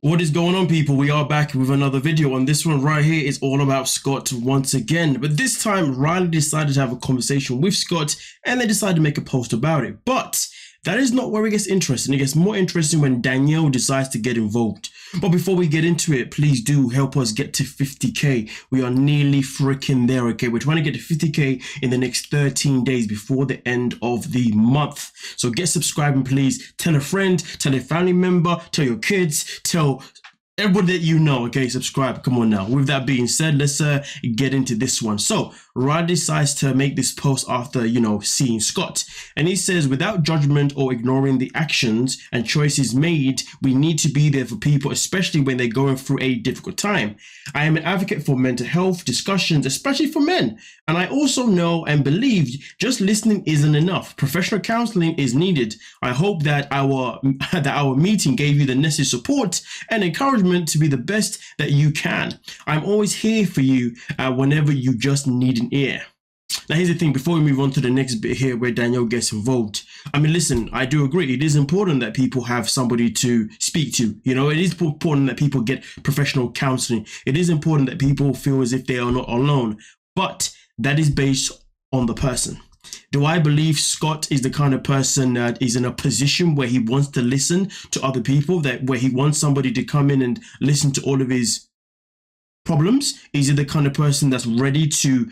What is going on, people? We are back with another video, and this one right here is all about Scott once again. But this time, Riley decided to have a conversation with Scott, and they decided to make a post about it. But that is not where it gets interesting. It gets more interesting when Danielle decides to get involved. But before we get into it, please do help us get to 50k. We are nearly freaking there, okay? We're trying to get to 50k in the next 13 days before the end of the month. So get subscribing, please. Tell a friend, tell a family member, tell your kids, tell everybody that you know, okay? Subscribe. Come on now. With that being said, let's get into this one. So Rod decides to make this post after, seeing Scott. And he says, without judgment or ignoring the actions and choices made, we need to be there for people, especially when they're going through a difficult time. I am an advocate for mental health discussions, especially for men. And I also know and believe just listening isn't enough. Professional counseling is needed. I hope that our meeting gave you the necessary support and encouragement to be the best that you can. I'm always here for you whenever you just need an ear. Now, here's the thing, before we move on to the next bit here where Danielle gets involved. I mean, listen, I do agree. It is important that people have somebody to speak to. It is important that people get professional counseling. It is important that people feel as if they are not alone. But that is based on the person. Do I believe Scott is the kind of person that is in a position where he wants to listen to other people, where he wants somebody to come in and listen to all of his problems? Is he the kind of person that's ready to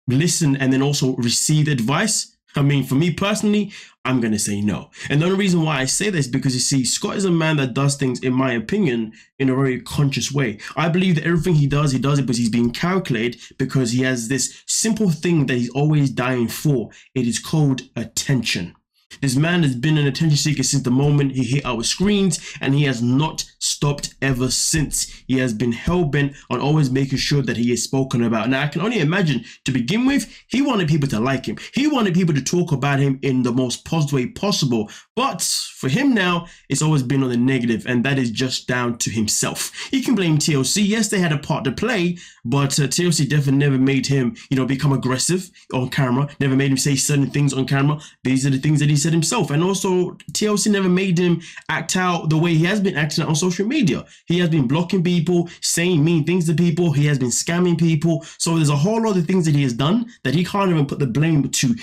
listen and then also receive advice? I mean, for me personally, I'm going to say no. And the only reason why I say this is because, you see, Scott is a man that does things, in my opinion, in a very conscious way. I believe that everything he does it because he's being calculated, because he has this simple thing that he's always dying for. It is called attention. This man has been an attention seeker since the moment he hit our screens, and he has not stopped ever since. He has been hell-bent on always making sure that he is spoken about. Now, I can only imagine, to begin with, he wanted people to like him. He wanted people to talk about him in the most positive way possible. But for him now, it's always been on the negative, and that is just down to himself. He can blame TLC. Yes, they had a part to play, but TLC definitely never made him, become aggressive on camera, never made him say certain things on camera. These are the things that he said himself. And also, TLC never made him act out the way he has been acting out on social media. He has been blocking people, saying mean things to people. He has been scamming people. So there's a whole lot of things that he has done that he can't even put the blame to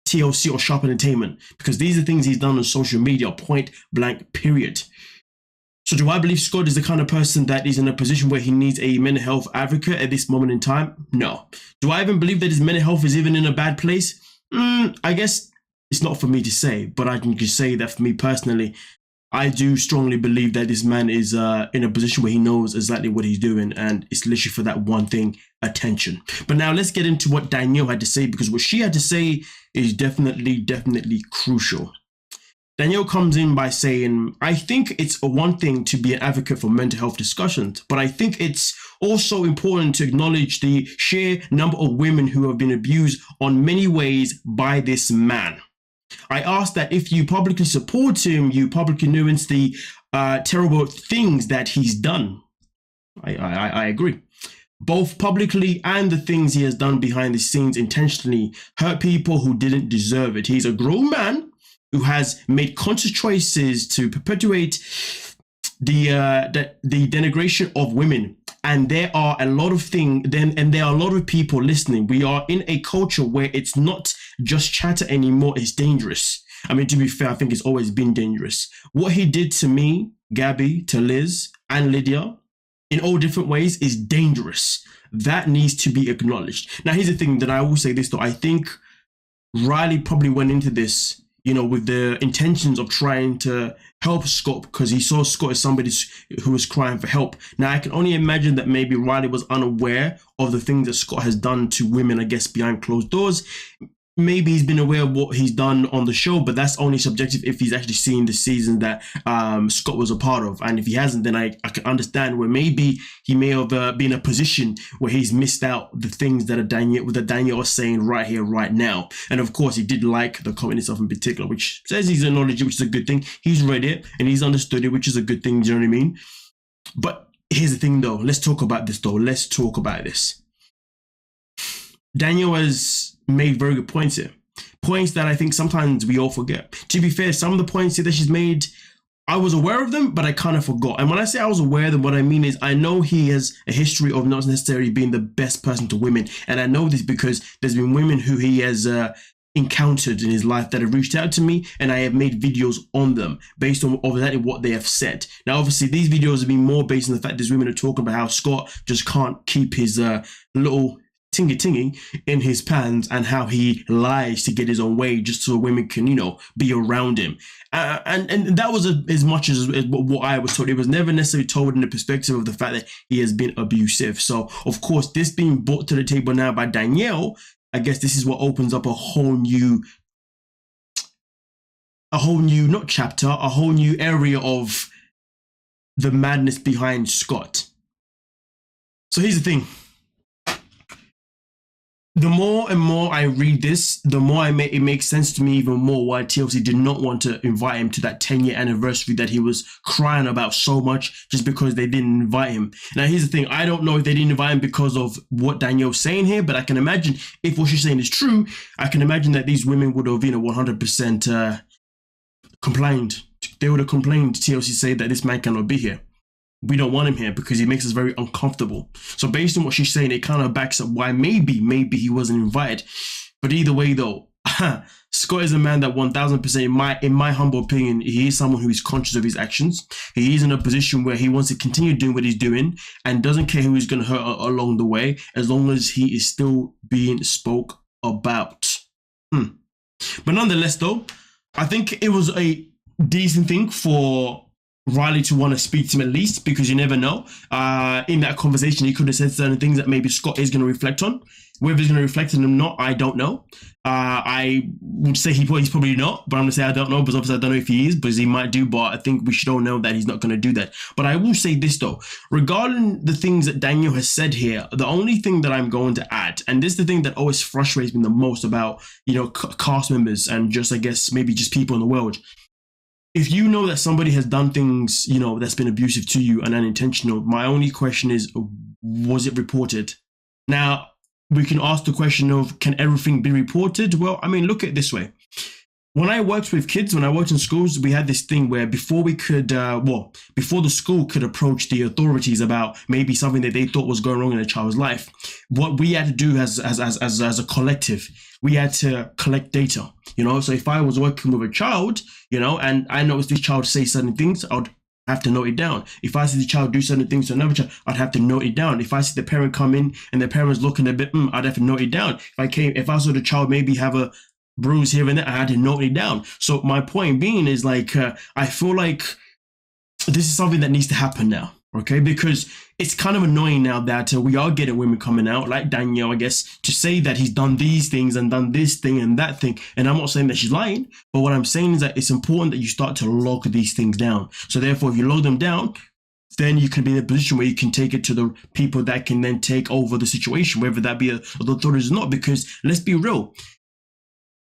TLC or Sharp Entertainment, because these are things he's done on social media, point blank, period. So do I believe Scott is the kind of person that is in a position where he needs a mental health advocate at this moment in time? No. Do I even believe that his mental health is even in a bad place? I guess it's not for me to say, but I can just say that for me personally, I do strongly believe that this man is in a position where he knows exactly what he's doing, and it's literally for that one thing, attention. But now let's get into what Danielle had to say, because what she had to say is definitely crucial. Danielle comes in by saying, I think it's one thing to be an advocate for mental health discussions, but I think it's also important to acknowledge the sheer number of women who have been abused on many ways by this man. I ask that if you publicly support him, you publicly nuance the terrible things that he's done. I agree. Both publicly and the things he has done behind the scenes intentionally hurt people who didn't deserve it. He's a grown man who has made conscious choices to perpetuate the denigration of women. And there are a lot of there are a lot of people listening. We are in a culture where it's not just chatter anymore. It's dangerous. I mean, to be fair, I think it's always been dangerous. What he did to me, Gabby, to Liz, and Lydia, in all different ways, is dangerous. That needs to be acknowledged. Now, here's the thing that I will say this though. I think Riley probably went into this, with the intentions of trying to help Scott, because he saw Scott as somebody who was crying for help. Now, I can only imagine that maybe Riley was unaware of the things that Scott has done to women, I guess, behind closed doors. Maybe he's been aware of what he's done on the show, but that's only subjective if he's actually seen the season that Scott was a part of. And if he hasn't, then I can understand where maybe he may have been in a position where he's missed out the things that Danielle was saying right here, right now. And of course, he did like the comment itself in particular, which says he's acknowledged it, which is a good thing. He's read it and he's understood it, which is a good thing. Do you know what I mean? But here's the thing, though. Let's talk about this, though. Let's talk about this. Danielle has made very good points here. Points that I think sometimes we all forget. To be fair, some of the points here that she's made I was aware of them, but I kind of forgot. And when I say I was aware of them, what I mean is I know he has a history of not necessarily being the best person to women. And I know this because there's been women who he has encountered in his life that have reached out to me, and I have made videos on them based on exactly what they have said. Now, obviously, these videos have been more based on the fact there's women who are talking about how Scott just can't keep his little tingy in his pants, and how he lies to get his own way just so women can, you know, be around him. And that was as much as what I was told. It was never necessarily told in the perspective of the fact that he has been abusive. So, of course, this being brought to the table now by Danielle, I guess this is what opens up a whole new, not chapter, a whole new area of the madness behind Scott. So here's the thing. The more and more I read this, the more it makes sense to me even more why TLC did not want to invite him to that 10-year anniversary that he was crying about so much just because they didn't invite him. Now, here's the thing. I don't know if they didn't invite him because of what Danielle's saying here, but I can imagine if what she's saying is true, I can imagine that these women would have, 100% complained. They would have complained to TLC, say that this man cannot be here. We don't want him here because he makes us very uncomfortable. So based on what she's saying, it kind of backs up why maybe he wasn't invited. But either way, though, Scott is a man that 1000%, in my humble opinion, he is someone who is conscious of his actions. He is in a position where he wants to continue doing what he's doing and doesn't care who he's going to hurt along the way, as long as he is still being spoke about. But nonetheless, though, I think it was a decent thing for Riley to want to speak to him at least, because you never know. In that conversation, he could have said certain things that maybe Scott is going to reflect on. Whether he's going to reflect on them or not, I don't know. I would say he's probably not, but I'm going to say I don't know, because obviously I don't know if he is, because he might do, but I think we should all know that he's not going to do that. But I will say this, though. Regarding the things that Danielle has said here, the only thing that I'm going to add, and this is the thing that always frustrates me the most about, cast members and just, I guess, maybe just people in the world. If you know that somebody has done things, that's been abusive to you and unintentional, my only question is, was it reported? Now, we can ask the question of, can everything be reported? Well, I mean, look at it this way. When I worked with kids, when I worked in schools, we had this thing where before we could, before the school could approach the authorities about maybe something that they thought was going wrong in a child's life, what we had to do as a collective, we had to collect data, So if I was working with a child, and I noticed this child say certain things, I'd have to note it down. If I see the child do certain things to another child, I'd have to note it down. If I see the parent come in and the parent's looking a bit, I'd have to note it down. If I saw the child maybe have a bruise here and there, I had to note it down. So my point being is I feel like this is something that needs to happen now. Okay, because it's kind of annoying now that we are getting women coming out like Danielle, I guess, to say that he's done these things and done this thing and that thing. And I'm not saying that she's lying, but what I'm saying is that it's important that you start to log these things down. So therefore, if you log them down, then you can be in a position where you can take it to the people that can then take over the situation, whether that be the authorities or not. Because let's be real,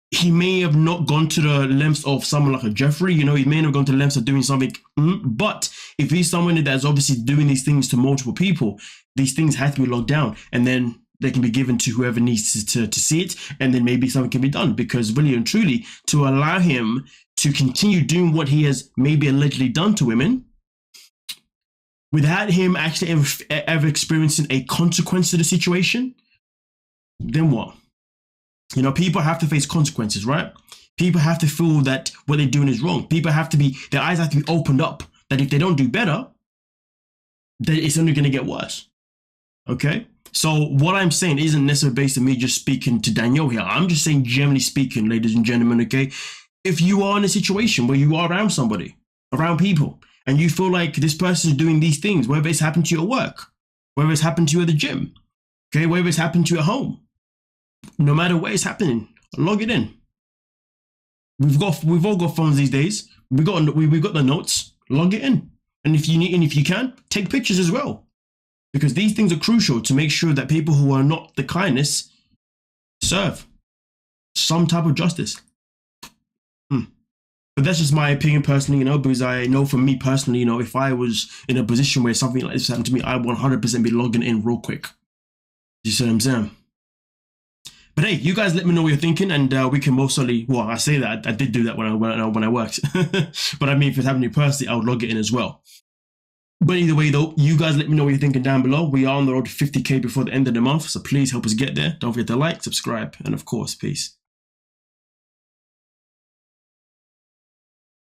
he may have not gone to the lengths of someone like a Jeffrey, he may not have gone to the lengths of doing something, but if he's someone that's obviously doing these things to multiple people, these things have to be logged down, and then they can be given to whoever needs to see it, and then maybe something can be done. Because really and truly, to allow him to continue doing what he has maybe allegedly done to women, without him actually ever experiencing a consequence to the situation, then what? People have to face consequences, right? People have to feel that what they're doing is wrong. People have to their eyes have to be opened up, that if they don't do better, then it's only going to get worse. Okay? So what I'm saying isn't necessarily based on me just speaking to Danielle here. I'm just saying, generally speaking, ladies and gentlemen, okay? If you are in a situation where you are around somebody, around people, and you feel like this person is doing these things, whether it's happened to you at work, whether it's happened to you at the gym, okay, whether it's happened to you at home, no matter where it's happening, log it in. We've all got phones these days. We got the notes. Log it in, and if you can, take pictures as well, because these things are crucial to make sure that people who are not the kindness serve some type of justice. But that's just my opinion personally, because I know for me personally, if I was in a position where something like this happened to me, I'd 100% be logging in real quick. You see what I'm saying? But hey, you guys let me know what you're thinking, and we can most certainly. Well, I say that I did do that when I worked, but I mean, if it's happening personally, I would log it in as well. But either way, though, you guys let me know what you're thinking down below. We are on the road to 50k before the end of the month, so please help us get there. Don't forget to like, subscribe, and of course, peace.